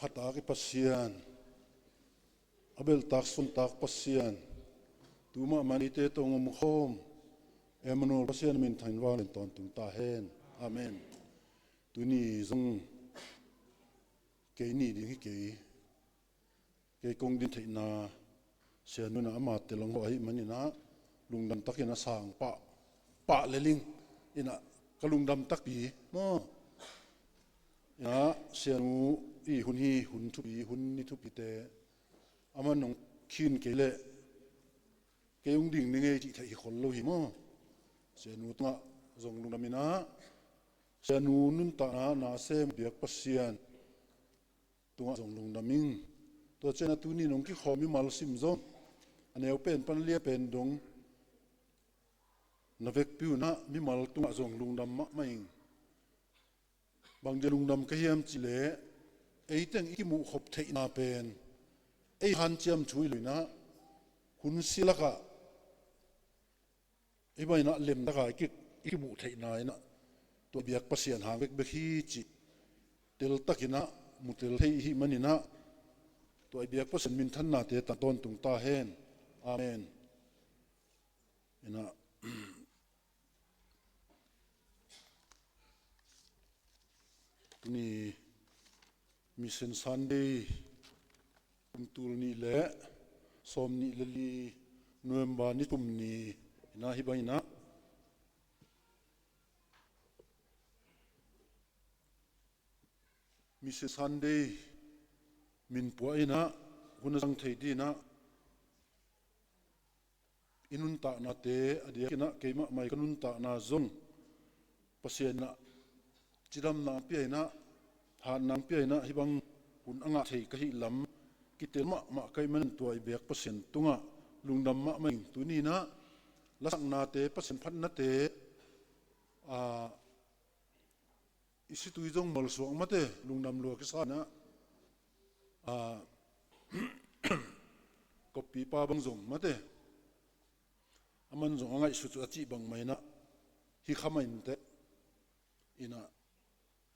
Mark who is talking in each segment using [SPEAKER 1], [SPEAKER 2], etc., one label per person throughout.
[SPEAKER 1] khata ki pasian abel tak sun tak pasian tuma manite tong khom emanol pasian min thain walen ton tung ta hen amen tuni zong ke ni ding ke kong din theina sian na ama telong ho hi manina lungdam takina sang pa leling ina kalungdam tak pi mo ya sianu i hun thu pi hun ni thu pi te aman nong khin ke le ke ung ding ni nge chi thai khol lo hi mo sianu ta zong lungdamina sianu nun ta na sem biak pasian tunga zong lungdaming to chena tu ni nong ki khomi mal sim zo aneu pen pan lia pen dong navek piu na mi mal tunga zong lungdam ma maing bang de lungdam ka hiam chi le ei teng i mu khop thei na pen ei han chiam chui luina hun silaka ei bai na lem da ka ki mu thei na ina to biak pasian hang bek bek hi chi tel takina mutel thei hi manina to biak pasian min than na te ta ton tung ta hen amen ina tuni mission sunday tul ni le som ni lali november ni tum ni na hi baina mission sunday min puaina huna sang thei di na inun ta na te adia kina keima mai kanun ta na zong pasien na chidam na piaina ha nang piaina hibang hun anga thei ka hi lam kitel ma kai man tuai bek pasien tunga lungdam ma mai tuni na lasak na te pasien phat na te a isi tui jong mol suang mate lungdam lo ki sa na a kopi pa bang jong mate aman jong anga isu chu achi bang mai na hi khamain te ina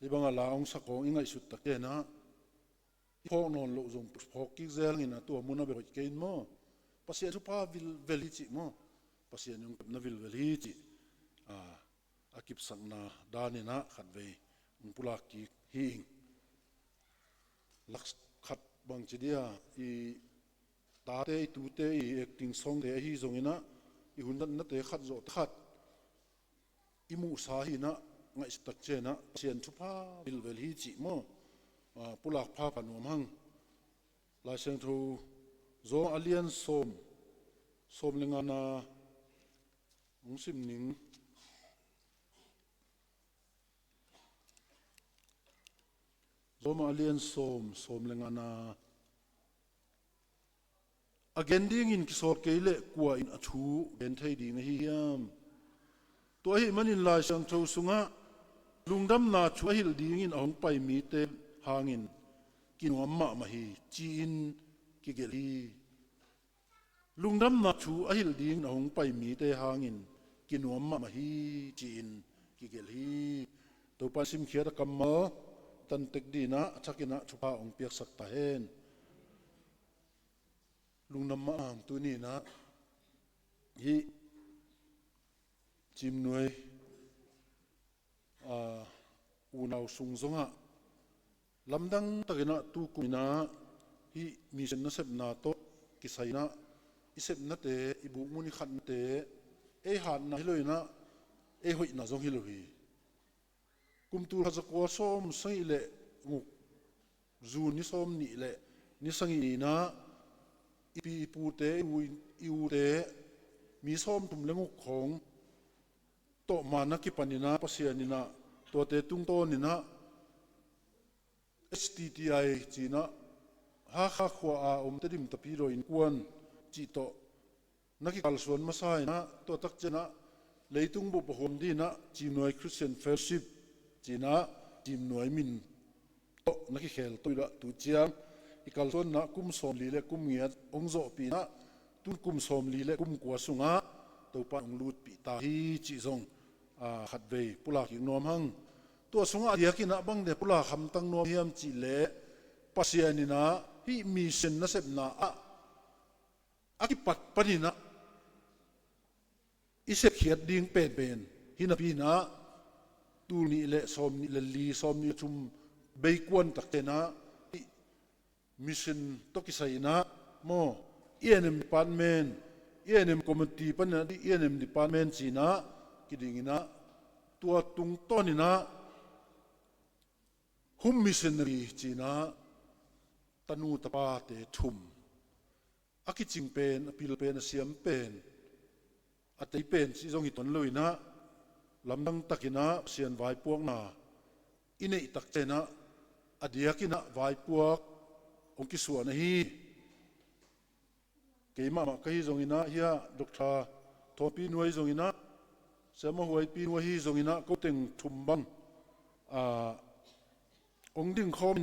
[SPEAKER 1] ibanga laong sakong inga isu take na ho non lo jong phok ki zel ina to muna be kein mo pasien chu pa vil veli chi mo pasien yung na vil veli chi akip sang na danina khat ve pula ki hing laks khat bang chi dia I ta te tu te I acting song te hi zong ina I hundan na te khat zo khat imu sa hi na ngai stak che na pasien chu pa vil vel hi chi mo pulak pha panom hang la seng thu zo alien som lenga na sim ning zo ma alien som lenga na again ding in kisor keile kwa in athu ben thei ding na hi hiam to hi manin la sang tho sunga lungdam na chu hil ding in ong pai mi te hangin kinwam ma ma hi chi in ki gel hi lungdam na chu ahil ding ong pai mi te hangin kinwam ma ma hi chi in ki gel hi to pa sim khiar kamma tan tek dina chakina chupa ong piak sak ta hen lungnam ma ang tu ni na hi chim nuai unau sung zonga lamdang takina tu kumina hi mission na sep na to kisaina isep na te ibu muni khat na te e han na hiloina e hoi na zong hiloi kumtu ha zakwa som sai le ngu zu ni som ni le ni sangi na ipi pu te u te mi som tum lengu khong to mana ki panina pasianina to te tung to ni na STTI china ha khwa a tedim tapiro in kwan chi to naki kalsuan masai na to tak chena leitung bu pohom di na chinoi Christian Fellowship china chinoi min to naki khel toira tu chiam ikalsuan na kum som li le kum ngiat ongzo pi na tun kum som li le kum kwa sunga to pa ong lut pi ta hi chi zong khat ve pula ki nom hang to sunga dia ki na bang de pula kham tang nom hiam chi le pasianina hi mission na sep na akipat panina isep khiat ding pen hinapina tuni le som ni le li som ni chum beikwan taktena mission to kisaina mo enem department enem committee pana enem department china kidingina tua tung tonina hum missionary china tanu tapa te thum akiching pen apil pen siam pen atei pen si zong hiton loina lamdang takina sian vai puak na inei taktena adiakina vai puak ong kisuana hi keima ma kai zongina hia dokta thopi nuai zongina sama huai pi nuai hi zongina ko teng thumbang ong ding khom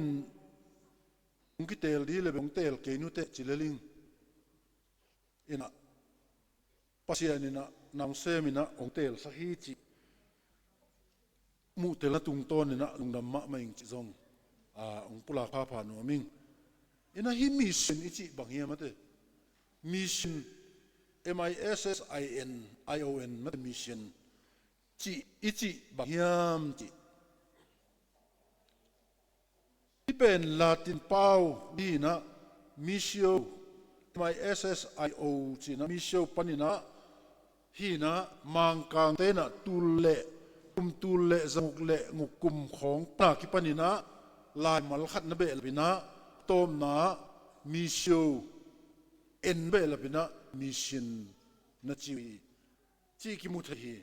[SPEAKER 1] ong ki tel di le bong tel ke nu te chileling ina pasianina nang semina ong tel sa hi chi mu tel tung ton ina lungdam ma mai chi zong ong pula pha pha no ming ina hi mission ichi bangia mate mission MISSION mat mission chi ichi bangiam chi ipen latin pau dina missio MISSIO chi na missio panina hina mangkang tena tulle tulle zangukle ngukum khong pa ki panina lai mal khat na bel bina tom na missio en bel bina mission na chi ki muthahi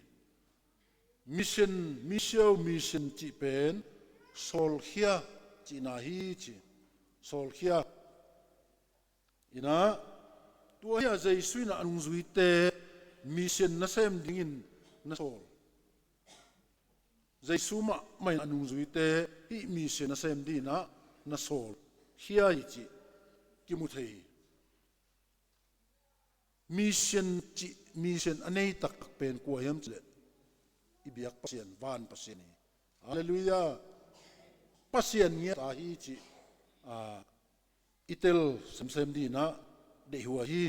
[SPEAKER 1] mission chi pen sol khia chi na hi chi sol khia ina tua hia jaisui na anung zui te mission na sem dingin na sol jaisuma mai anung zui te hi mission na sem di na sol khia hi chi ki muthei mission anei tak pen ko yam chle ibiak pasien van pasien hallelujah pasien ngia ta hi chi itel sem di na de huwa hi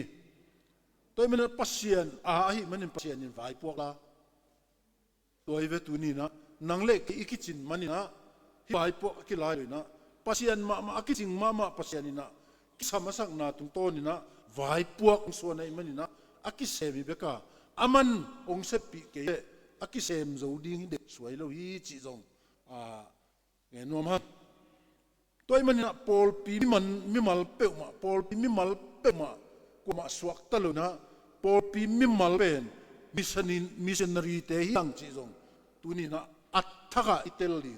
[SPEAKER 1] toy men pasien hi manin pasien in vai puak la toy ve tu ni na nang le ki ikichin manina hi vai puak ki lai na pasien ma akichin ma pasien ina kisamasak na tung to ni na vai puak so na manina akisemi beka aman ong sepi ke akisem zo ding de suai lo hi chi zong nge nom ha toy manina pol pi mi mal pe ma pol pi mi mal pe ma ko ma suak taluna pol pi mi mal pen missionary te hiang chi zong tuni na athaka itelli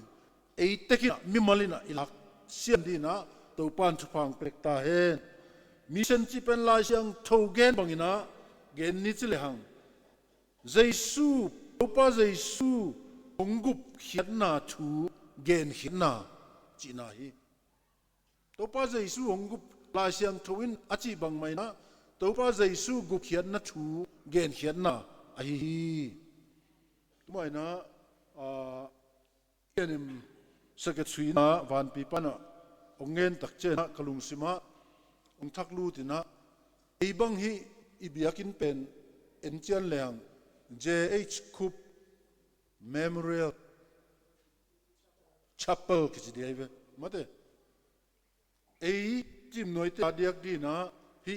[SPEAKER 1] ei tekina mi malina ilak siam dina to pan chupang prekta hen mission chi pen lai siang thogen bangina gen ni chile hang jaisu opa jaisu ongup khiatna thu gen khina china hi topa jaisu ongup lai siang thoin achi bang mai na topa jaisu gup khiatna thu gen khiatna ai tumai na enim secretary na van pi pana ongen takche na kalung sima ong thaklu tina eibang hi ibiakin pen enchian leang JH Kup Memorial Chapel kichidaive mate ei tim noite adiak dina hi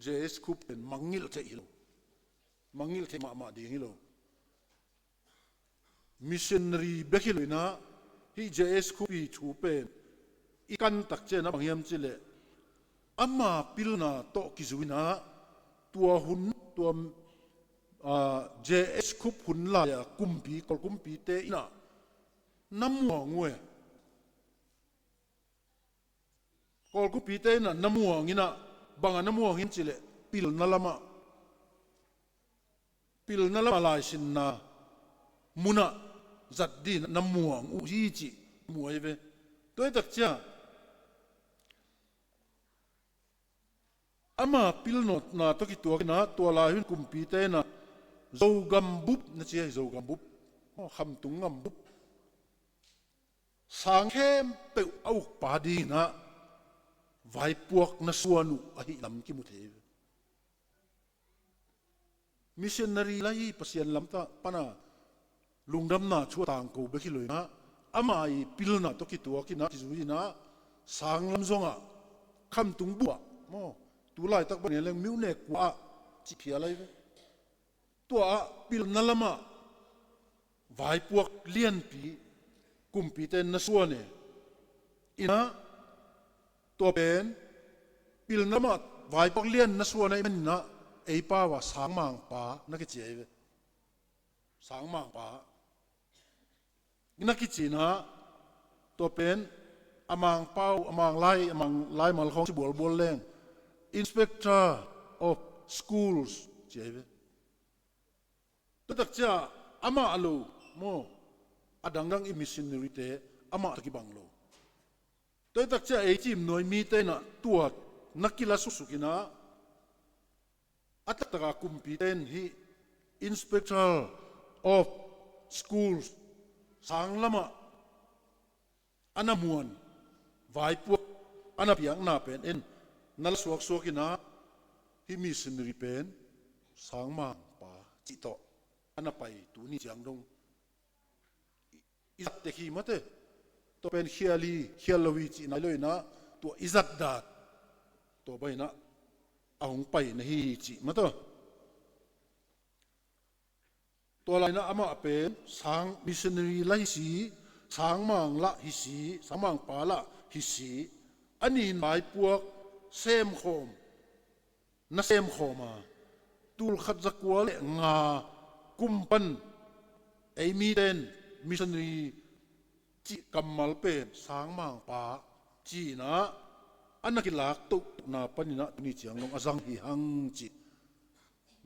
[SPEAKER 1] JH Kup pen mangil the hilo mangil the ma ding hilo missionary bekilina hi JH Kup hi thu pen ikan takche na bangyam chile ama pilna to kizuina tua hun tua JH Kup hun la ya kumpi kol kumpi te ina namwa ngwe kol kumpi te ina namwa ngina banga namwa ngin chile pil nalama lai sin na muna zat di namwa u hi chi muaive toy tak cha ama pilnot na to ki tuak na to la hin kumpi te na zogam bup na chi zogam bup kham tung ngam bup sang khem pe au pa di na vai puak na suanu ahi lam ki mu the missionary lai pasian lam ta pana lungdam na chu tang ko be ki loi na amai pilna to ki to ki na ki zui na sang lam zonga kham tung bua mo tu lai tak ban leng miu ne kwa chi phia lai ve to a pil na lama vai puak lian pi kumpi ten na suane ina to pen pil na ma vai puak lian na suane man na ei pa wa sang mang pa na ki che ve sang mang pa ina ki china to pen amang pau amang lai mal khong si bol bol leng inspector of schools che ve to tak cha ama alu mo adanggang i missionary te ama ki banglo to tak cha ei chim noi mi te na tuat nakila susukina atataka kumpi ten hi inspector of schools sang lama anamuan vai pu anapiang na pen en nal suak suakina hi missionary pen sang ma pa chi to anapai tu ni chiang dong izat te hi mate to pen hialawi chi na loina to izat dat to baina ahong pai na hi chi mato to laina ama pen sang missionary lai si sang mang la hi si sang mang pa la hi si ani mai puak sem khom na sem khoma tul khat zakwa le nga kumpan ei mi ten missionary chi kamal pen sang mang pa chi na anakilak to na panina ni chiang long azang hi hang chi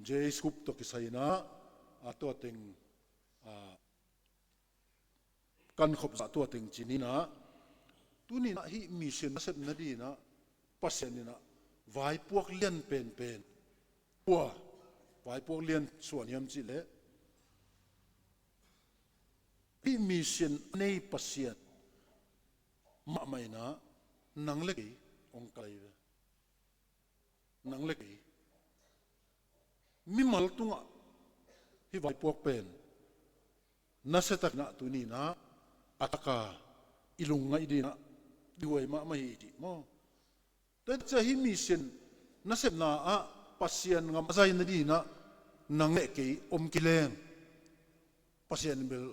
[SPEAKER 1] je scoop to kisaina ato teng kan khop za to teng chinina tuni na hi mission na sep na di na pasenina vai puak lian pen wa vai puak lian suan yam chi le hi mission nei pasien ma mai na nang le ong kai ve nang le mi mal tunga hi vai puak pen na setak na tuni na ataka ilung ngai di na duai ma mai di mo tad cha hi mission na sep na a pasien ngam azai na di na nang le ke om kileng pasien bel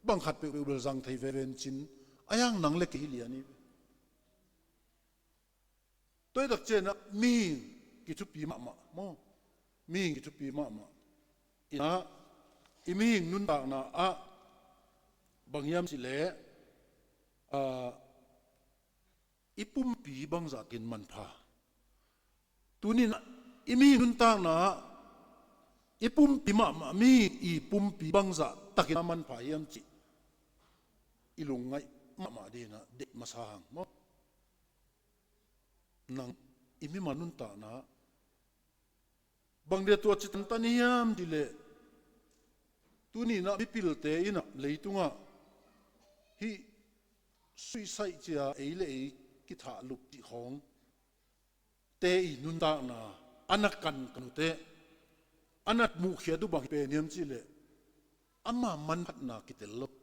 [SPEAKER 1] bang khat pe bel zang thai ven chin ayang nang le ke liani toy dak chen na mi ki chu pi ma mo mi ki chu pi ma ina imi nun ta na a bangyam si le ipum pi bang za tin man pha tunin imi nun ta na ipum pi ma mi ipum pi bang za takin man pha yam chi ilungai ma de na de masahang mo nang imi manun ta na bang de to chitan taniam dile tuni na bipil te ina leitunga hi suicide chia eile ki tha lup ti khong te i nun ta na anakan kanute anat mu khia du bang pe niam chi le ama man phat na ki tel lop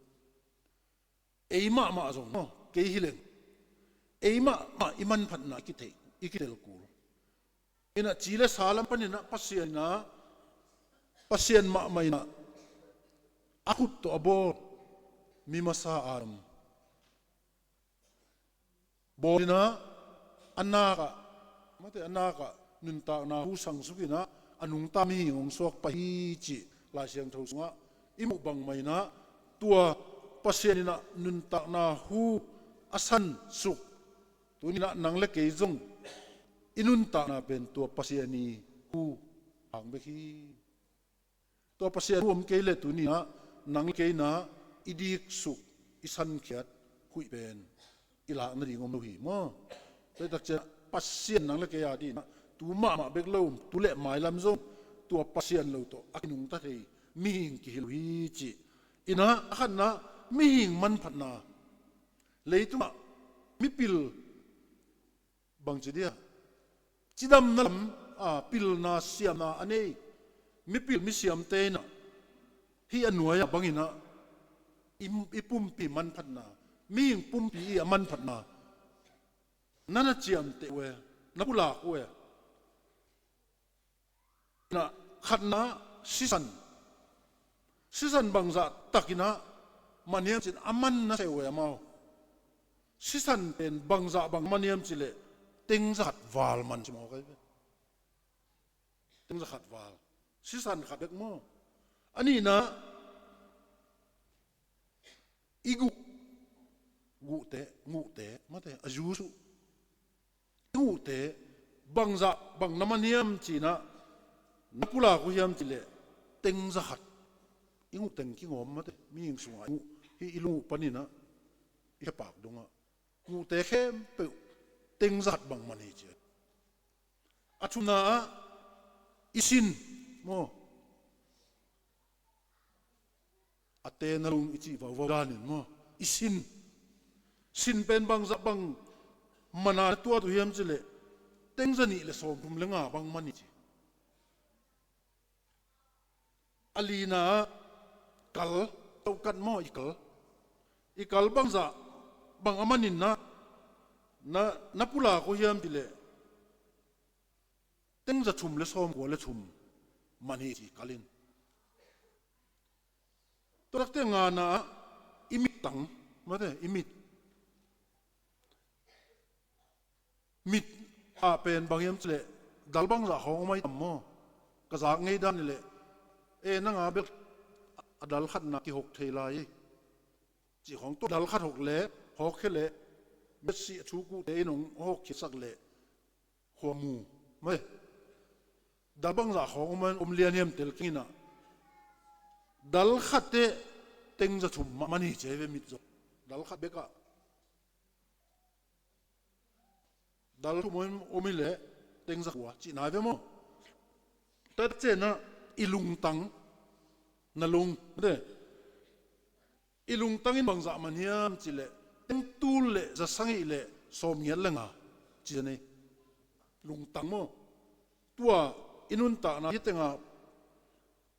[SPEAKER 1] eima ma zong no ke hileng eima ma iman phat na ki the ikitel ku ina chile salam panina pasien ma mai na akut to abo mimasa aram bolina anaka mate anaka nunta na husang sukina anung tami ong sok pa hi chi la siang thosunga imu bang mai na tua pasienina nunta na hu asan suk tunina nang le ke zong inunta na pen tua pasieni hu ang beki tua pasien rum ke le tunina nang ke na idik suk isan khiat hui pen ila na ri ngom hi mo te tak che pasien nang le ke ya di na tu ma bek lo tu le mai lam zo tu pasien lo to akinung ta thei mi hing ki hi chi ina khan na mi hing man phat na leitu mi pil bang chi dia chidam na lam pil na siam na ane mi pil mi siam te na hi anuaya bangina ipum pi man phat na mi pum pi man phat na nana chiam te we na pula we na khatna sisan bangza takina maniam chin aman na se we mau sisan pen bangza bang maniam chile tengzat wal man chimo kai tengzat khat wal sisan khabek mo ani na igu ngu te mate ajusu ngu te bangza bang namaniam china napula ku hiam chile tengza khat ingu teng ki ngom mate mi ing sunga hi ilu panina i pak donga ngu te khem pe tengza khat bang mani che achuna isin mo ate na lung ichi wa ganin mo isin sin pen bang za bang mana tua tu hiam chile tengzani le som tum lenga bang mani chi alina kal taukat mo ikal bang za bang amanin na pula ko hiam dile tengza chum le som ko le chum mani chi kalin torakte nga na imit tang mate imit mit a pen bang hiam chile dal bang za hong mai tammo ka za ngei dan le e na nga bel adal khat na ki hok theilai chi hong to dal khat hok le hok khele besi chu ku te nong hok ki sak le khomu mai dal bang za hong man lian hiam tel kina dal khat te teng za thum mani che ve mit zo dal khat beka dal thu mon omile teng za wa chi na ve mo ta che na ilung tang na lung de ilung tang in bang za maniam chi le teng tul le za sangi le som yel lenga chi ne lung tang mo tua inun ta na hitenga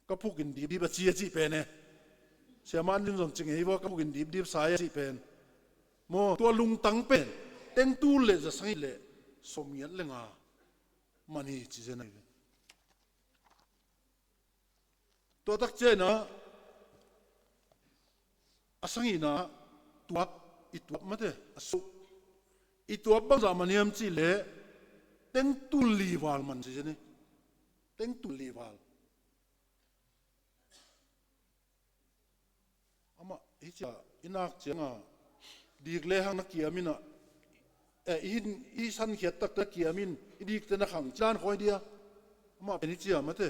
[SPEAKER 1] kapukin di ba chi chi pe ne siaman lim zong ching ei wa kapukin di sa ya chi pen mo tua lung tang pen teng tul le za sangi le som yel lenga mani chi je nai to tak che na asangi na tuap ituap mate asu ituap bang za maniam chi le teng tul li wal man chi je ne teng tul li wal ama hicha inak chenga digle hang na kiamina i san khiat tak ta kiamin idik te na khang chan khoi dia ama peni chia mate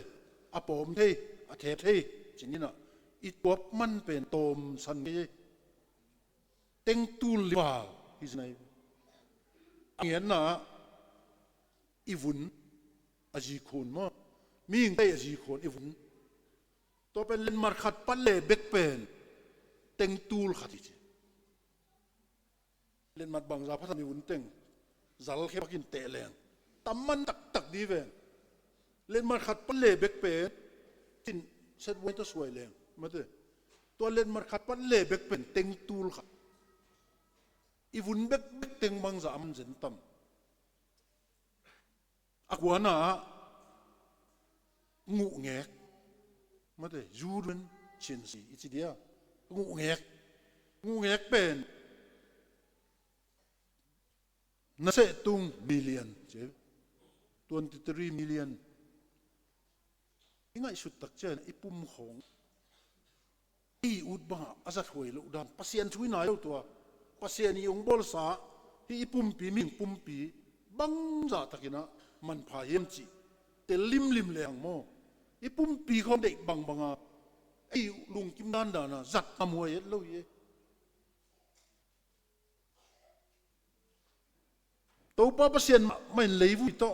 [SPEAKER 1] apom thei a the thei chinina i top man pen tom san ge teng tul liwal is nai angen na ivun aji khon mo ming te aji khon ivun to pen len mar khat pan le bek pen teng tul khati len mat bang za phathami un teng zal khe pakin te leng tamman tak tak di ven len mar khat pan le bek pe tin set wai to suai leng mate to len mar khat pan le bek pen teng tul khat ivun bek teng bang za am zen tam akwana ngu ngek mate jurun chin si ichi dia ngu ngek pen na se tung million che 23 million ingai sut tak chen ipum khong i ut ba azat hoi lo dan pasien chui na yo to pasien yong bol sa hi ipum pi ming pum pi bang za takina man pha yem chi te lim le ang mo ipum pi khom dei bang banga ai lung kim dan da na zat amoi lo ye to pa pasien main leivu to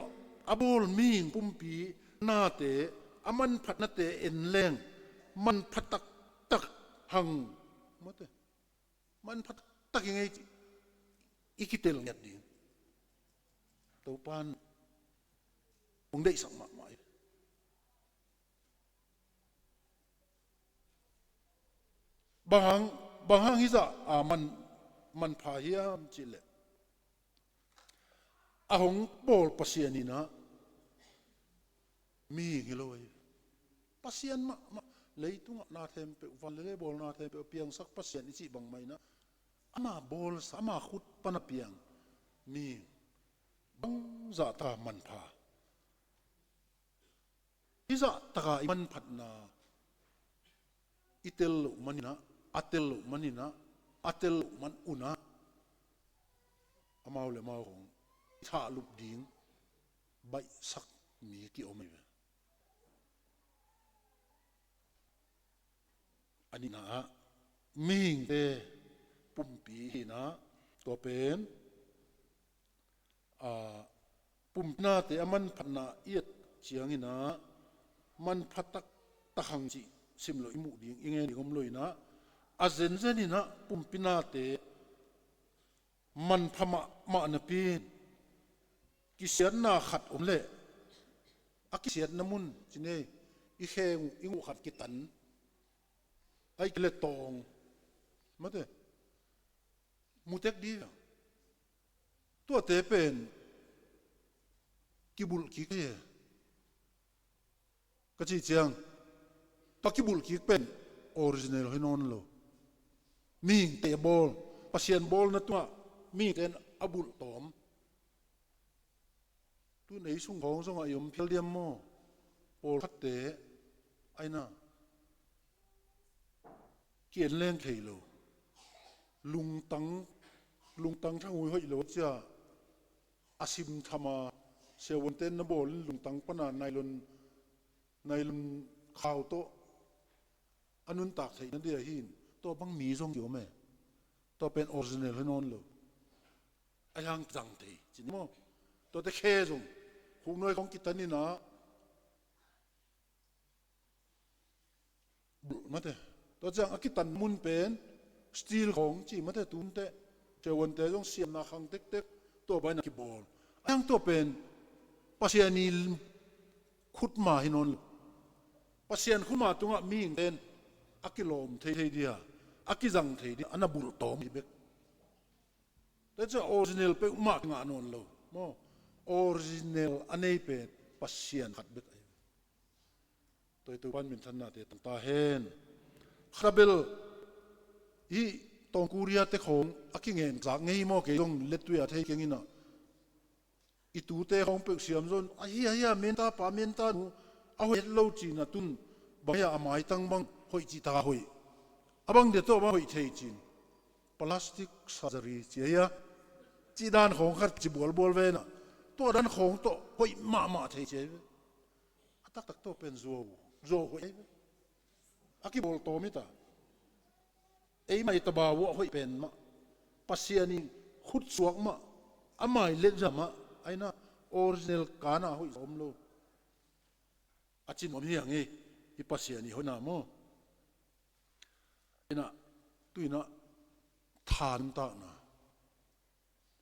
[SPEAKER 1] abol ming pumpi na te aman phat na te en leng man phatak tak hang mate man phat tak ngai ikitel ngat di tàu pan ông đây sang mãi bang hang hiza man pha hiam chile ahong bol pasianina mi ngiloi pasian ma leitung na them pe van le bol na them pe piang sak pasian ichi bang mai na ama bol sama khut pana piang mi bang za ta man pha iza taka iman phat na itel manina atel manina atel man una amau le mau hong tha lup ding bai sak mi ki omai ani na ming te pumpi na to pen pumpna te aman phatna iet chiangina man phatak tahang chi simlo imu ding inge ni gom loina azen zenina pumpina te man phama ma na pin kisian na khat omle akisian namun chine I kheng ingu khat kitan ai kle tong mate mutek di to te pen kibul ki ke ka chi chiang pakibul ki pen original hinon lo ming te bol pasien bol na tua mi ten abul tom tu nei sung hong song ayom phil diam mo bol khat te aina kian leng khei lo lung tang thang hui hoi lo cha asim thama sewon ten na bol lung tang pana nailon khaw to anun tak thei na dia hin to bang mi song yo me to pen original hinon lo ayang jang thei chin mo to te khe jong khung noi kong kitani na mate to jang akitan mun pen steel khong chi mate tun te chewon te jong siam na khang tek tek to bai na ki bol ayang to pen pasiani khut ma hinon pasian khuma tunga ming ten akilom thei dia akizang thei dia anabul tom bek that's original pe ma nga non lo mo original anei pe pasian khat bek toi ban min than na te ta hen khrabel hi tong kuria te khong akingen za ngei mo ke dong letuya thei kengina itu te khong pe siam zon a hi menta pa menta nu a hoi lo chi na tun baya amai tang bang hoi chi ta hoi abang de to ba hoi thei chin plastic surgery chi ya chi dan khong khat chi bol ve na to dan khong to hoi ma thei che atak tak to pen zo hoi aki bol to mi ta ei mai ta ba wo hoi pen ma pasiani khut suak ma amai le jama aina original kana hoi som lo achin om hiang e ipasiani hona mo ina tuina than ta na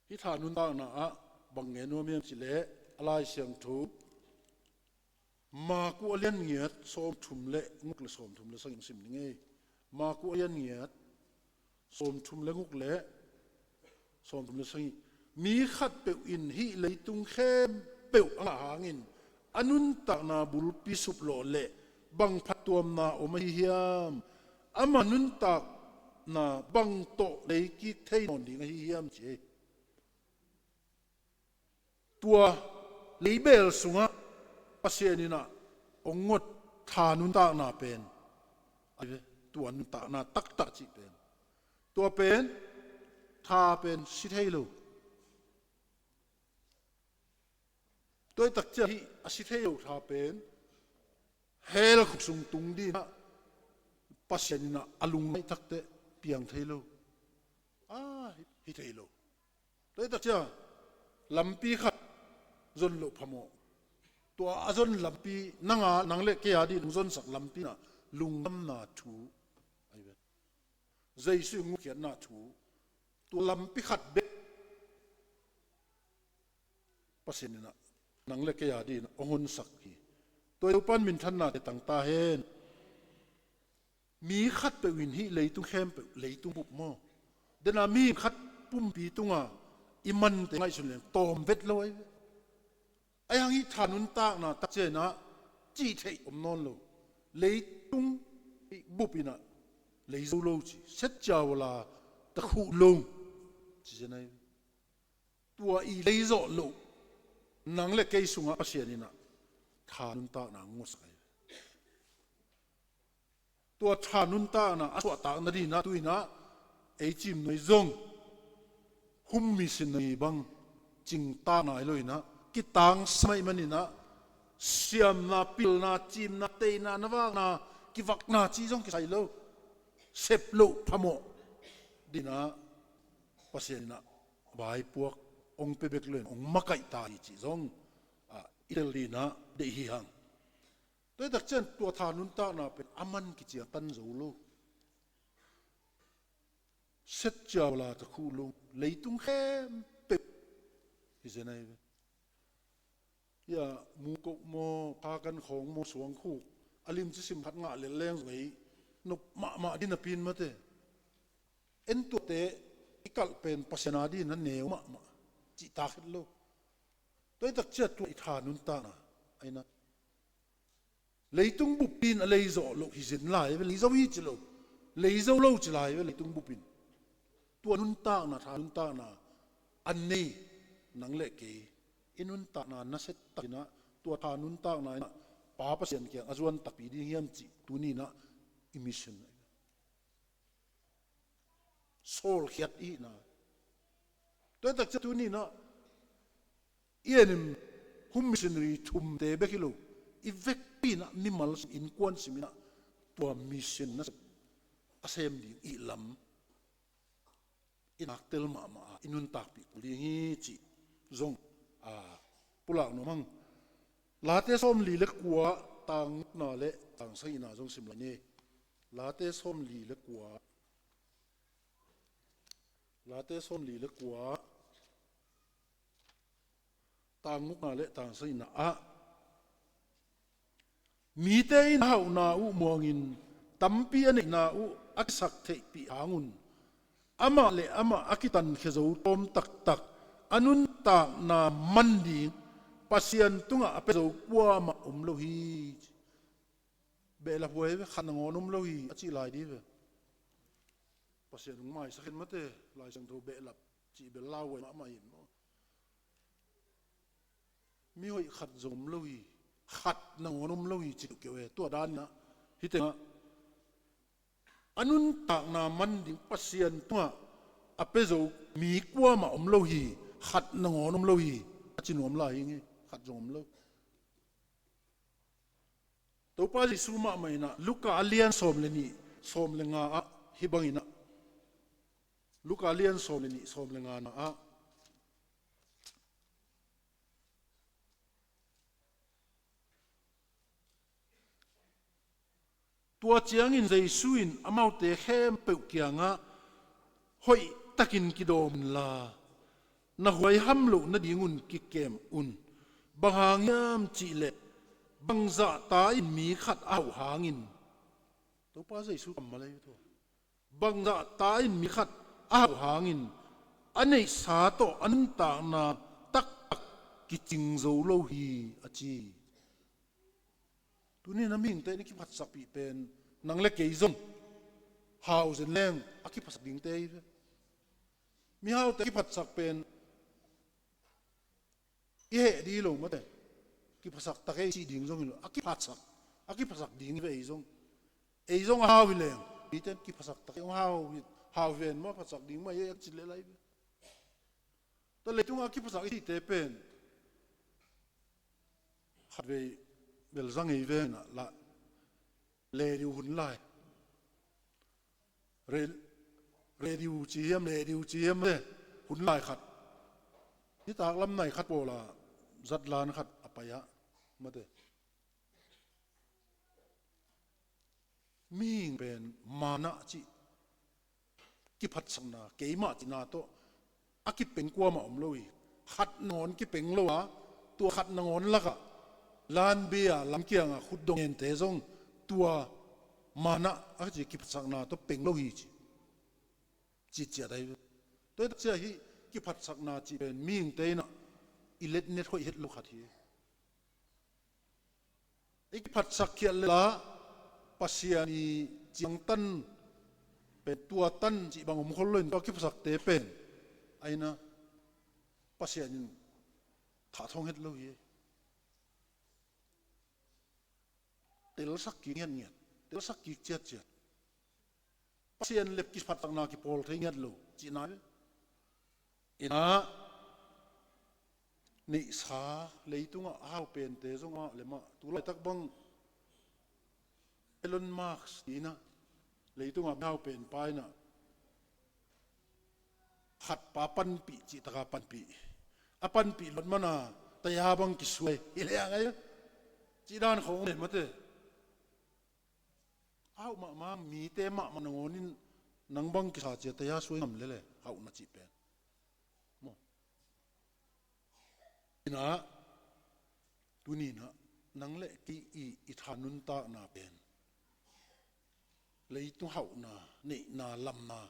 [SPEAKER 1] hi thanun ta na a bange no miam chile alai siang thu ma ku alian ngiat som thum le nguk le som thum le sang sim ni nge ma ku alian ngiat som thum le nguk le som thum le sang mi khat pe in hi leitung khem pe anga hangin anun ta na bul pi sup lo le bang phatuam na omai hiam ama nun ta na bang to le ki thei non ding hi hiam che tua leibel sunga pasianina ongot thanun ta na pen ave tuan ta na tak chi pen tua pen tha pen si thei lo tôi tak cha hi asitheo tha pen hel khusung tung di na pasianina alung mai takte piang theilo hi theilo tôi tak cha lampi khat zon lo phamo to azon lampi nanga nangle ke adi zon sak lampi na lungam na thu ai ve jaisu ngu khian na thu to lampi khat be pasin na nang le kaya di ongon sakhi tôi pan min than na te tang ta hen mi khat pe win hi leitung khem pe leitung bup mo dena mi khat pum pi tunga iman te ngai sun le tom vet loi ai hang hi thanun ta na ta che na chi thei om non lo leitung bupina leizo lo chi set chawla ta khu lo chi nai tua i leizo lo nang le kei sunga pasianina thanun ta na ngos kai tua thanun ta na aswa ta na di na tuina ei chim noi zong hum mi sin nei bang ching ta na loina ki tang smai manina siam na pil na chim na te na nawa na ki vak na chi zong ki sai lo sep lo phamo dina pasianina bai puak ong pe bek len ong makai ta chi zong itelina de hi hang tôi đặc trưng tua thanun ta na pen aman ki chia tan zo lo set chaw la ta khu lo leitung khem pe hi zenai ya mu ko mo pa kan khong mo suang khu alim chi sim phat nga le leng wei no ma din pin ma te en tu te ikal pen pasena di na neu ma chi ta khit lo tôi đặc trưng tu thanun ta na aina leitung bupin a leizo lo hi zin lai ve leizo hi chilo leizo lo chilai ve leitung bupin tuanun ta na thanun ta na an nei nang le ke inun ta na na set ta na tua thanun ta na pa pa sian ke azuan tapi di hiam chi tuni na emission sol khiat i na to tak tuni na ienim hum missionary thum te bekilo ivek pina nimal in kwan simina tua mission na asem di ilam inaktel ma inun tak pi kuli hi chi zong pula no mang late som li le kwa tang na le tang sai na zong sim la ne late som li le kwa tang na le tang sai na mi te in hau na u muangin tampi ani na u aksak thei pi hangun ama le ama akitan khezo tom tak tak anun ta na mandi pasian tunga apezo kwa ma umlo hi be la boy khanangon umlo hi achi lai di ve pasian mai sakhin mate lai sang tho be la chi be lawe ma hin no mi hoi khat zom lo hi khat nangonom lo hi chi kewe to dan na hitenga anun ta na mandi pasian tunga apezo mi kwa ma umlo hi khat nangonom lo hi achi nom la hi nge khat zom lo to pa ji suma mai na luka alian som le ni som le nga hibangina luka alian som le ni som le nga na tua chiang in zai suin amau te khem pe kianga hoi takin kidom la na huai hamlo na dingun ki kem un banghangam chi le bangza ta in mi khat au hangin to pa zai su kam malai to bangza ta in mi khat au hangin anei sa to an ta na tak ki ching zo lo hi achi tuni na ming te ni ki phat sak pi pen nang le ke zong house en leng aki phasak ding te mi hau te ki phat sak pen i he di lo ma te ki phasak ta ke si ding zong lo aki phasak ding ve e zong hau vi leng bi ten ki phasak ta ke hau ven ma phasak ding ma ye chi le lai ta le tung aki phasak i te pen khat ve bel zang ei ve na la le diu hun lai re diu chi yam le hun lai khat ni tak lam nai khat po la zat lan khat apaya ma te ming ben mana chi ki phat sang na ke ma chi na to aki pen kwa ma om loi khat non ki peng lo ตัวขัดนงอนละกะลานเบียลำเกียงขุดดงเอ็นเตซงตัวมานะอาจจะกิบสักนาตัวเป็งโลหิจีเจียได้ตัวเจ้าฮีกิบสักนาจีเป็นมีงเตนะอิเล็ดเน็ตเขาเห็ดลูกขัดฮีไอ้กิบสักเขียนละปัสยานีจีงตันเป็นตัวตันจีบางคนเลยตัวกิบสักเตเป็นไอ้นะปัสยานีขาทองเห็ดลูกฮีเตลสักกี่เงี้ยเตลสักกี่เจ็ดปัสยานีเล็บกิบสักนากิปอลที่เงี้ยลูกจีน่าอินะนี่สาเลยตุงอ่ะเอาเป็นเตจงอ่ะเลยมาตุลาตักบังเอลอนมาร์กนี่นะเลยตุงอ่ะเอาเป็นไปนะขัดปาปันปีจิตกาปันปีอปันปีหลดมานะแต่ยาบังกิสวยอีเลี้ยงไงจีด้านของเห็นมาเตะเอามามีเตะมันงอนินนังบังกิสาเจแต่ยาสวยงามเลยเอาหน้าจีเป็นนะตัวนี้นะนังเละกีอีทานุนตานาเป็นเลยตัวเขานะนี่นาลำนา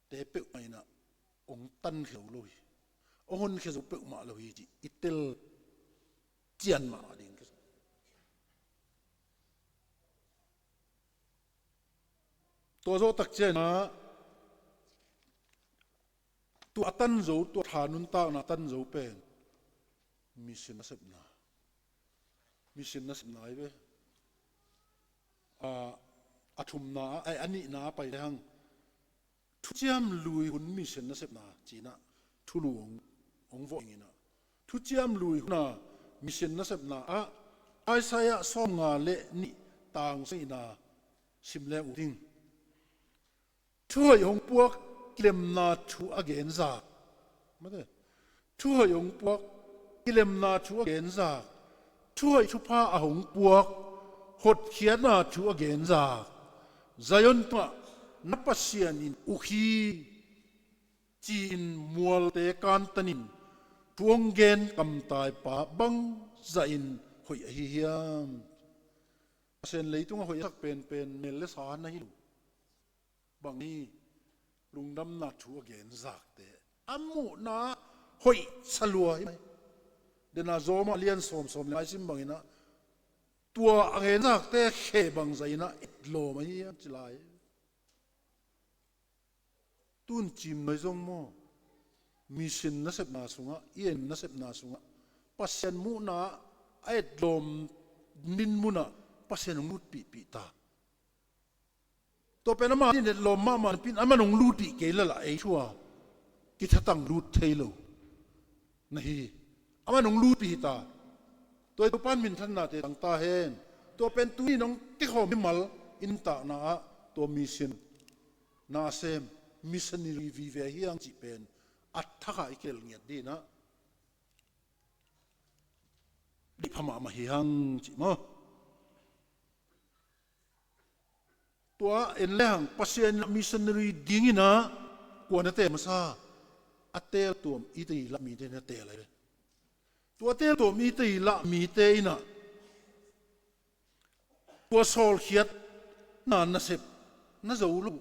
[SPEAKER 1] เตะเปิดไม่นะองตันเขียวลุยองค์เขียวเปิดมาลุยจีอิตลเจียนมาดิ่งตัวโจตักเจนะตัวตันโจตัวทานุนตานาตันโจเป็นมิสินนัสนาไอ้เว้ยอาทุมนาไอ้อันนี้นาไปทางทุจามลุยหุ่นมิสินนัสนาจีน่ะทุลุองวงินะทุจามลุยหุ่นน่ะมิสินนัสนาไอ้สายะซ้อมงาเละนี่ต่างสินาสิมเลอุทิงช่วยองพวกเกลมนาชูอเกนซาไม่ได้ช่วยองพวกกิเลมนาชัวเกณฑ์จากช่วยชุพาอาหงปวกหดเขียนนาชัวเกณฑ์จากใจยนตัวนับปัสเซียนินอุคีจีนมัวเตกันตันินทวงเกณฑ์กำตายป่าบังใจอินหอยเฮียมเส้นเลยตัวหอยสักเป็นเมลเลสานนะฮิลูบางนี้ลุงดำนาชัวเกณฑ์จากเตอามูนาหอยสลัวไหมเดน่าโซมาเลียนสมเลยซิมบังอินะตัวเงินนักเตะเขบังใจนะอิดโลมาเฮียจิลายตุนจิมไม่จงโมมิสินนัสเซบนาสุงะเอียนนัสเซบนาสุงะปัสเซนมูนะไอ้โลมนินมูนะปัสเซนมุดปีตาตัวเป็นมาที่เด็ดลมมามันเป็นมันงลูดีเกลละไอ้ชัวกิจตั้งลูดเทโลนี่อามันงลูปีตาตัวปั้นมินทันนาเตตังตาเฮนตัวเป็นตุยน้องที่เขาไม่มาอินตานาตัวมิสินนาเซมมิสนิรีวีเวฮียังจีเป็นอัตถะอีกเรื่องดีนะดิพม่ามาฮียังจีมั้งตัวเอ็นแรงปัสเซียนมิสนิรีดิ้งนะกวนเตมาซาอัตเตลตัวอีตีละมีเตนเตอะไรตัวเตลตัวมีตีละมีเตนะตัวโซลเขียดน่าน่าเสพน่าจะรู้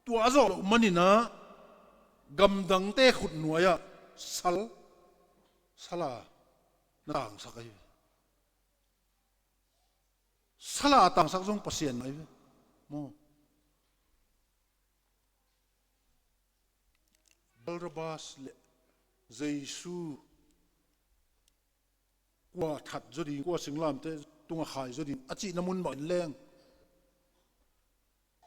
[SPEAKER 1] ตัวอาจจะมันนี่นะกำดังเตะขุดหน่วยอะสลาต่างสักไอ้สลาต่างสักจงเปอร์เซ็นต์ไอ้โม่บาลบาสเลเจซูกว่าถัดจดีกว่าสิงลามเตตัวขายจดีอาจีน้ำมันบ่อยแรง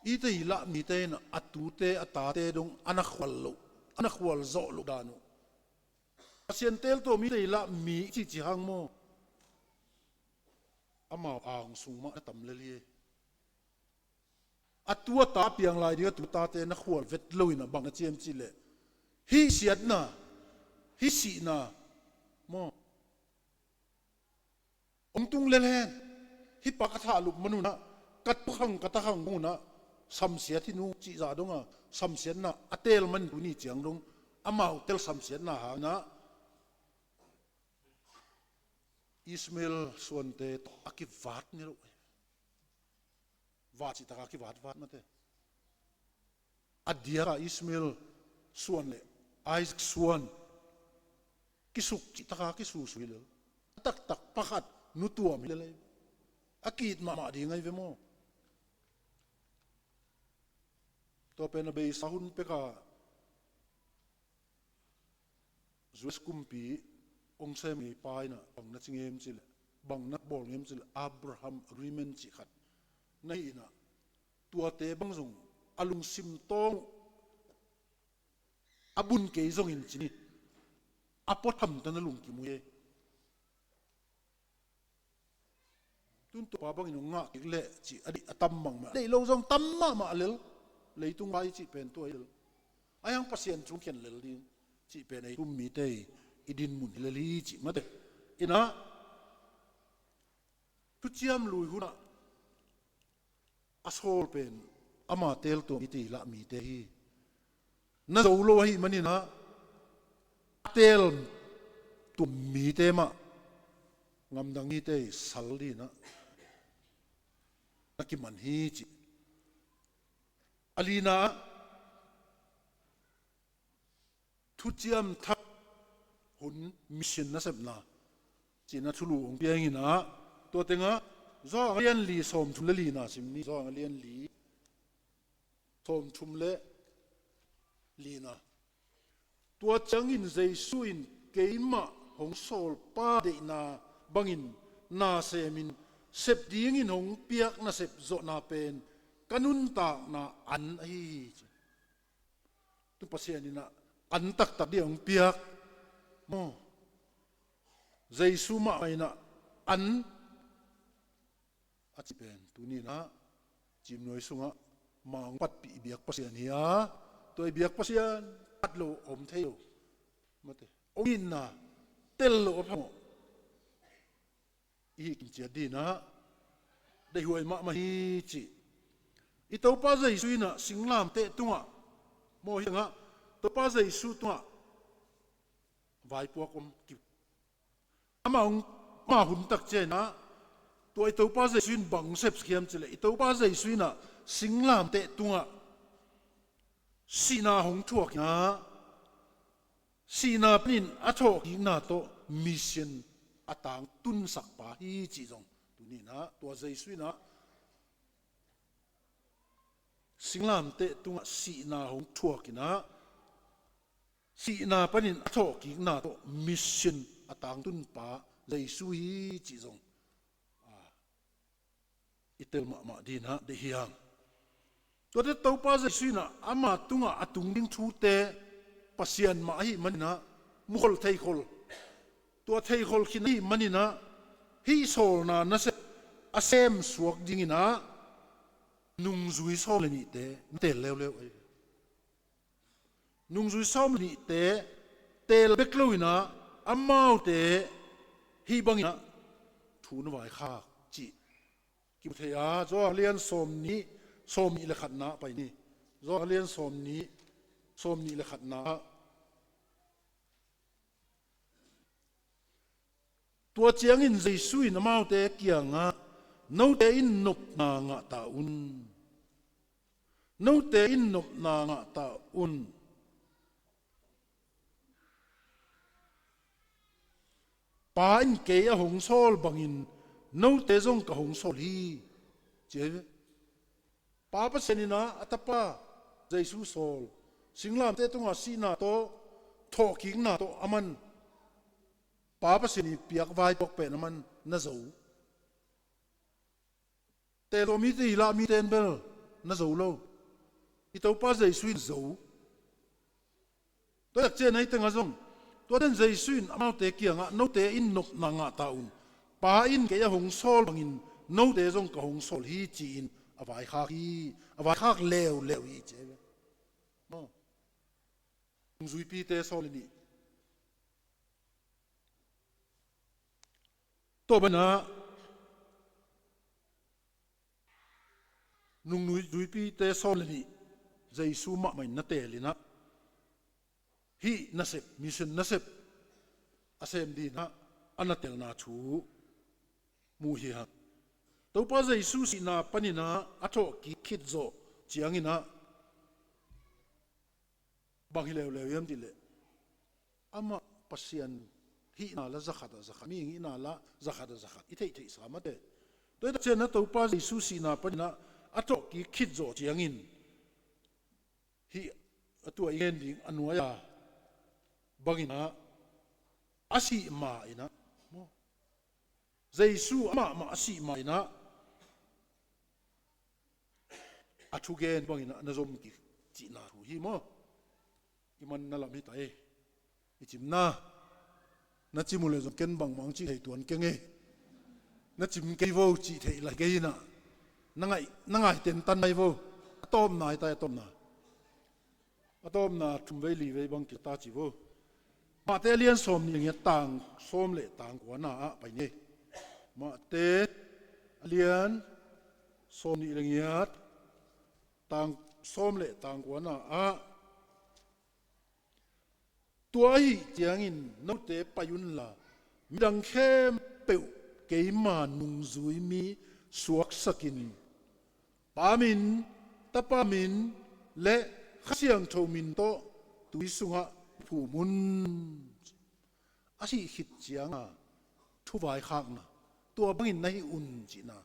[SPEAKER 1] อีเตยละมีเตนอัตุเตอตาเตดงอนักวัลโลอนักวัลโซลุดานุเสียนเตลตัวมีเตยละมีที่จีฮังโมอามาอ่างสูงมาตั้มเลลีอัตัวตาเปียงลายเดียวตัวตาเตนักวัลเวทลุยนะบังเจียมจิเลฮิเสียดนะฮิสีนะโมองตุงเลเลนฮิปากาธาลุมนุนะกัดกัดขังงูนะสัมเสียที่นู้จีจ่าดงอ่ะสัมเสียนะอัตเตลมันดูนี่เจียงดงอามาเตลสัมเสียนะหานะ Ismail suan te akivat ni lo vat si taka akivat vat mate adia ka Ismail suan le Isaac suan kisuk si taka kisusui le tak tak pakat nutua mi le akit ma di ngai ve mo to pe na be sahun pe ka zues kumpi ong se mi pai na bang na chingem chile bang na bol ngem chile Abraham agreement chi khat nei na tua te bang zung alung sim tong abun ke zong in chini apot tham tan lung ki muye tun to pa bang in nga ki le chi adi atam mang ma dei lo zong tam ma lel leitung ai chi pen to il ayang pasien chung ken lel din chi pen ai tum mi te idin mun leli chi mate ina tu chiam lui huna asol pen ama tel to iti la mi te hi na zo lo hi manina tel tu mi te ma ngam dang ni te sal di na nakiman hi chi alina tu chiam thak hun mission na sep na china thulu ong piang ina to tenga zo alian li som thum le li na sim ni zo alian li som thum le li na to chang in jesu in keima hong sol pa de na bangin na semin sep ding in hong piak na sep zo na pen kanun ta na an ai tu pasien ina an tak tak di hong piak mo jesu ma ai na an achipen tuni na chim noi sunga mang pat pi biak pasian hiya toy biak pasian atlo om theo mate omin na tel lo phamo i kin chia di na dei huai ma ma hi chi i to pa jesu ina singlam te tunga mo hinga to pa jesu tunga vai po kom ki ama ma hun tak che na to i to pa jesu in bang sep khiam chile i to pa jesu ina singlam te tunga sina hong thuak na sina pin athok na to mission atang tun sak pa hi chi jong tuni na to jesu na singlam te tunga sina hong thuak na sina panin athok na to mission atang tun pa jesu hi chi jong itel ma din ha de hiang to de to pa jesu na ama tunga atung ding thu te pasian ma hi manina mukhol thei khol to thei khol khin hi manina hi sol na na se asem suak ding ina nung zui som le ni te tel lew lew nung zui som ni te tel beklo ina amau te hi bangina thu na vai kha chi kim thea zo lian som ni le khat na pai ni zo lian som ni le khat na tua chiang in jesu in amau te kianga no te in nop na nga ta un no te in nop na nga ta un pa in ke a hong sol bangin no te zong ka hong sol hi che pa pa senina atapa jesu sol singlam te tunga sina to thoking na to aman pa pa seni piak vai pok pe naman na zo te lo mi ti la mi ten bel na zo lo i to pa jesu zo to yak che nai tenga zong to den jesu amau te kianga no te in nop na nga ta un pa in ke ya hong sol bangin no te zong ka hong sol hi chi in avai khak lew hi che no zui pi te sol ni to bana nung nui zui pi te sol ni jesu ma mai na te lina hi nasep mission nasep asem di na anatel na thu mu hi ha to pa Giêsu si na panina atho ki khit zo chiangina bang hi lew yam dile ama pasian hi na la zakhat mi ngi na la zakhat i thei samate to ta chen na to pa Giêsu si na panina atho ki khit zo chiangin hi atua yen ding anuaya bangina asi ma ina mo Giêsu ma asi ma ina athugen bangina nazom ki chi na thu hi mo iman na lam hi tai ichim na chimule zo ken bang mang chi thei tuan kenge na chim ke vo chi thei la ke na nangai ten tan nai vo atom nai tai atom na thum vei li vei bang ki ta chi vo ma te lian som ni nge tang som le tang kwa na a pai ni ma te lian som ni le ngiat tang som le tang kwa na a tua hi chiang in no te payun la midang khem peu keima nung zui mi suak sakin pamin tapamin le khasiang thomin to tuisunga phumun asi hit chianga thuwai khak na tua bangin nai un chi na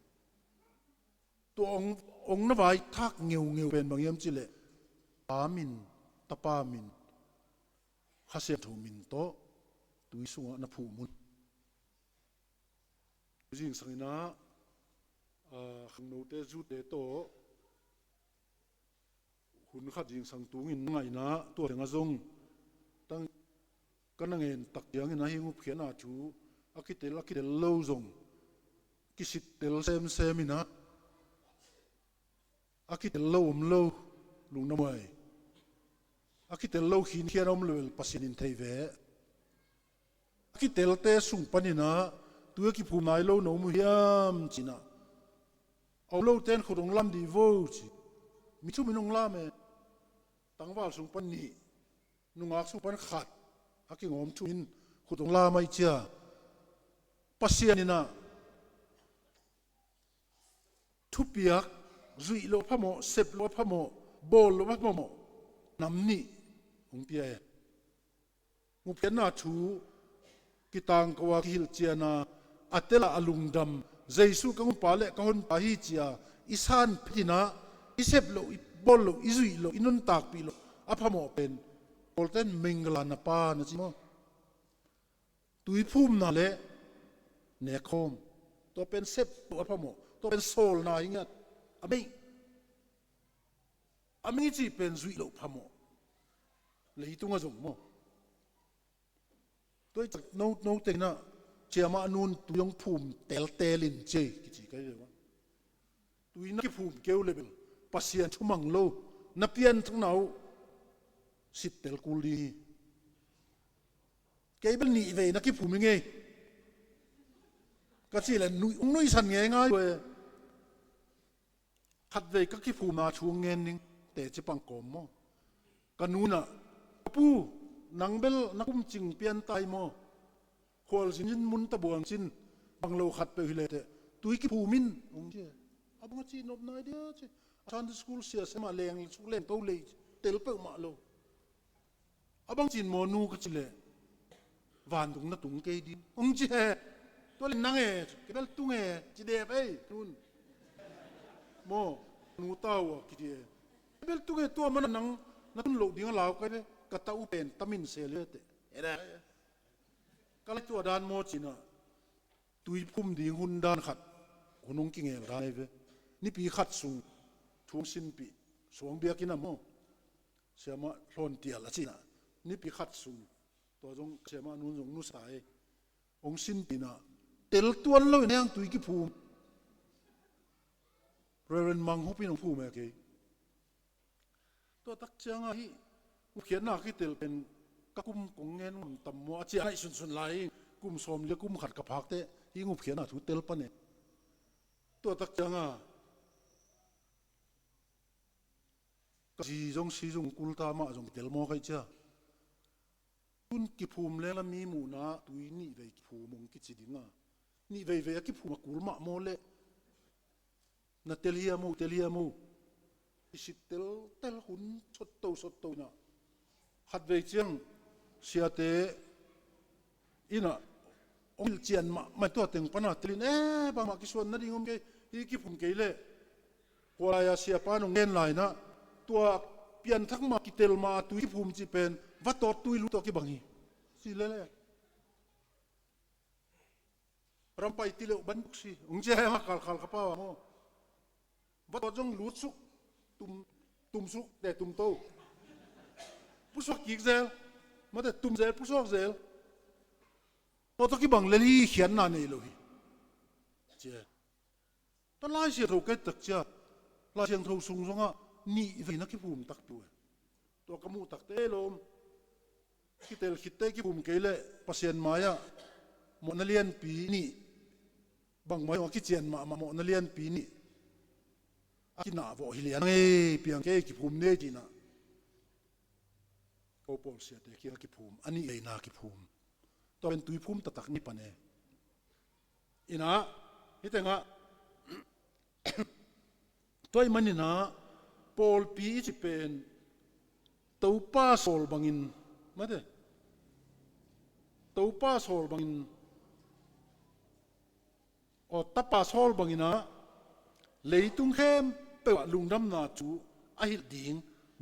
[SPEAKER 1] to ong na vai thak ngeu pen bangyam chile pamin tapamin khasiang thomin to tuisunga na phumun jing sangina khangno te zu te to hun khat jing sang tungin ngai na to nga zong tang kanangen tak yang na hi ngup khiana chu akitel lo zong kisit tel sem ina akitel lo lung na mai akitel lo hin khianom lel pasinin thei ve akitel te sung panina tua ki phu nai lo no mu hiam china au lo ten khurong lam di vo chi mi chu minong la me tangwal sung pan ni nungak sung pan khat aki ngom thu in khurong la mai chia pasianina thupiak zui lo phamo sep lo phamo bol lo phamo namni ong pia mu pena thu kitang kawa hil chiana atela alungdam Giêsu kang pa le kahon pa hi chia isan phina isep lo bol lo izui lo inun tak pi lo aphamo pen polten mengla na pa na chimo tui phum na le ne khom to pen sep to aphamo to pen sol na ingat ami chi pen zui lo phamo le hitunga zong mo tôi nấu tiếng na chia mà nun tôi yung phum tel in che cái gì cái gì tôi na cái phum kêu level pasien chumang lo na pian thằng nào sit tel kuli cái bên nị về na cái phum nghe cái gì là nuôi san nghe ngay rồi hạt về các cái phum mà chuông nghe nín để chỉ bằng cồm mo cái nun à pu nang bel nakum ching pian tai mo khol sin mun ta buang chin banglo khat pe hilete tui ki phumin ong che abang chi nop nai dia che chan school sia sema leng su leng to le tel pe ma lo abang chin mo nu ka chile van dung na tung ke di ong che to le nang e ke bel tung e chi de pe tun mo nu ta wa ki de bel tung e to man nang na tun lo ding lao ka de kata upen tamin selete era kala chu dan mo china tui phum di hun dan khat hunung ki ngel dai ve ni pi khat sung thung sin pi suang bia kina mo sema hlon tia la china ni pi khat sung to jong sema nun jong nu sai ong sin pina tel tuan lo nang tui ki phum reverend mang hopin ong phum ke to tak changa hi khian na ki tel pen kakum kong ngen tam mo chi ai sun lai kum som le kum khat ka phak te hi ngup khian na thu tel pa ne to tak changa ji jong si jong kul ta ma jong tel mo kai cha tun ki phum le la mi mu na tui ni ve ki phum mong ki chi dinga นี่เวกิผู้มากุลมาโมเลนัเตลียมูสิเตลหุ่นสดโตนะหัดเวเจียงเสียเตอินะองค์เจียนมาตัวเต็งปนาตลินบางมากิส่วนนั่นดิงมเกยกิผมเกยเล่หัวลายเสียปานงเงินไหลนะตัวเปลี่ยนทั้งมากิเตลมาตุยภูมิจีเป็นวัดตัวตุยรู้ตัวกี่บางทีสิเล่รำไปติเลวบันบุกสิองเจ้ามาขัลกระเป๋าโม่วัดตัวจงรู้สุกตุมสุกแต่ตุมโตผู้สวกกิกเซลมาแต่ตุมเซลผู้สวกเซลพอตัวกี่บางเลลี่เขียนนานี่เลยเจ้าตอนไล่เสียถูกแก่ตักเจ้าไล่เสียงถูกสูงส่งอ่ะนี่เวนักกี่ภูมิตักตัวกมูตักเตลมคิดเตกี่ภูมิเกลปัสเซียนมายะหมดนัเลียนปีนี่บางไม่ว่าคิดเจียนมาหมดนัเลียนปีนี่กินหน้าบ่ฮิเลียนเพียงแค่กี่ภูมิเนี่ยจีน่ะโอปอลเสียแต่กี่ภูมิอันนี้เองนากี่ภูมิตัวเป็นตุยภูมิตักนี่ปะเนี่ยอินะฮิตเองะตัวมันนี่นะปอลปีจะเป็นตัวป้าโซลบังอินมาเด้ตัวป้าโซลบังอินโอตับป้าโซลบังอินะเลยตุงเข้มเปว่าลุงดำนาจูอาฮิดิ่ง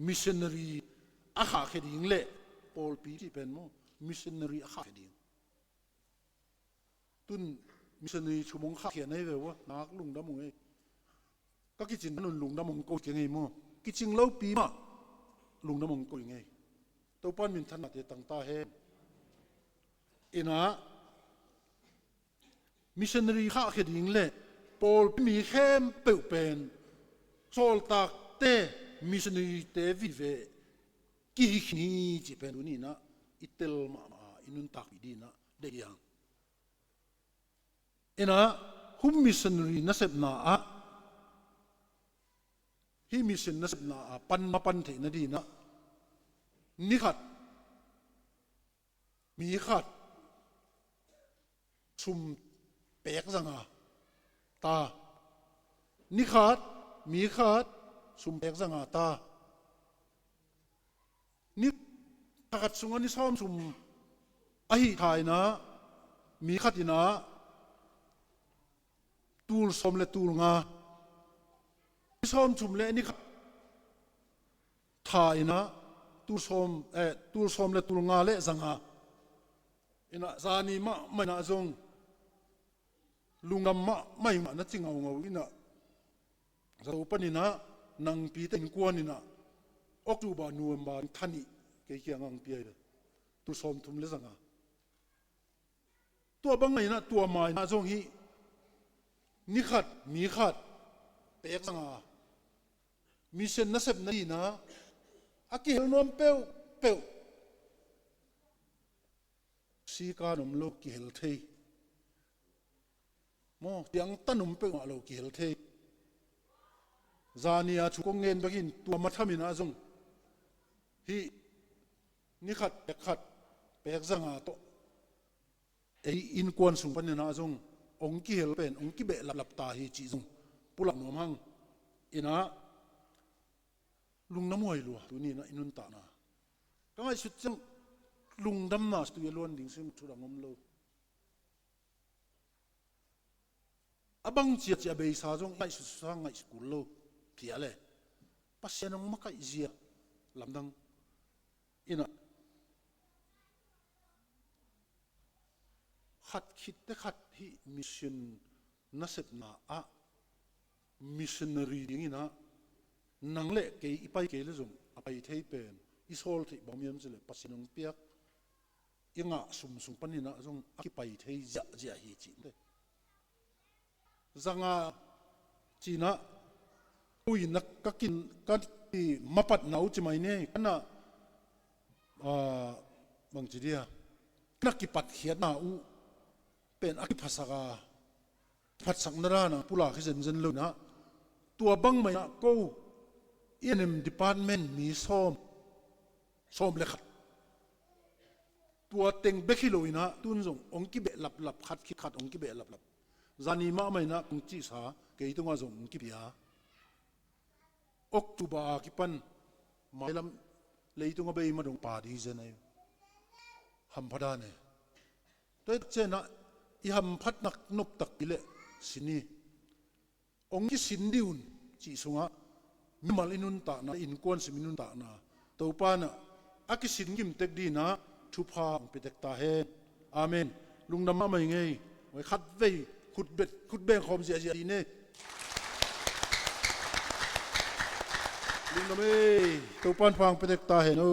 [SPEAKER 1] มิชชันนารีอาขาเขดิ่งเล่ปอลปีที่เป็นมั้งมิชชันนารีอาขาเขดิ่งตุนมิชชันนารีชั่วโมงข้าเขียนให้เลยว่านักลุงดำมึงไงก็คิดจริงนั่นลุงดำมึงโกยังไงมั้งคิดจริงเล่าปีมาลุงดำมึงโกยังไงตัวป้อนมินทันนัดตั้งตาเห็นอินะมิชชันนารีข้าเขดิ่งเล่ปอลมีเข้มเปิ่เป็นโซลตักเตมิชนีเตวิเวกิฮินีจีเป็นวันนี้นะอิตลมาอินุนตักดีนะเดียงเอ็นะฮุมมิชนีนัสเบนาอะฮิมิชนนัสเบนาอะปันมาปันเทนดีนะนิขัดมีขัดชุมเปกสังอาตานิขาดมีขาดสุมเอกสังอาตานิขาดสุงอันนี้ซ้อมสุมไอ้ถ่ายนะมีขัดนะตูลสมเลตูลงาซ้อมสุมเลนี่ขัดถ่ายนะตูลสมเลตูลงาเลสังอาอินะซานีมะไม่น่าจงลุงดำมะไม่มานะจริงเอาอินะจะอุปนินะนังปีเต็งกวนนี่นะออกจูบานูมบานทันีเกี่ยงอังเปียเลยตัวสมทุมเลสังอาตัวบังไงนะตัวไม้นะจงฮีนิขัดมีขัดเปกสังอามีเส้นนัสเบนีนะอากิเฮลนอมเปวสีกานมโลกิเฮลเทมอเตียงตันมเปวโลกิเฮลเทจานีอาชุกงเงินบักินตัวมัทมินาจงฮีนิขัดเปกสังอาโตไออินกวนสุงปันนาจงองกิเฮลเป็นองกิเบะหลับตาฮีจีจงปุลักนมังอินะลุงน้ำมวยลัวตัวนี้นะอินุนตานะก็ไอสุดจังลุงดำนาสตุยล้วนดิ่งซึ่งชุดงมโลอบังเจียเบยสาจงไอสุดสังไอสกุลโลเพียเลยปัสยานงมักไอเจียลำดังอินะขัดคิดแต่ขัดที่มิชชันนัสเซนาอะมิชชันนารีดิ่งนะนังเล่เกยไปเกยเลยจงไปเทยเป็นอิสโอลที่บางมีมจะเลยปัสยานงเปียกยังอ่ะสุ่มปันนี่นะจงอไปเทยจะฮีจีเลยจังอ่ะจีน่ะอุ้ยนักก็กินก็ที่มาปัดหนาวจะไม่เนี่ยกันน่ะบางทีเดียนักกิปัดเขียนหนาวเป็นอักภาษากาพัดสังนรานะผู้หลักที่เซนเลยนะตัวบังไม่นะกูเอ็นเอ็มดีพาร์ตเมนต์มีส้มเลยครับตัวเต็งเบคิโลนะตุนส่งองค์กิเบะหลับขัดคิดขัดองค์กิเบะหลับ zani ma mai na kung chi sa ke itunga zong ki bia oktuba ki pan mailam leitunga be ma dong pa di zenai ham phada ne te chena I ham phat nak nop tak pile sini ong ki sin diun chi sunga mimal inun ta na in kon siminun ta na to pa na akisin gim tek di na thu pha pitek ta he amen lungnam ma mai ngei wai khat vei khut beng khom sia sia ne lungnam e to pan phang pitek ta he no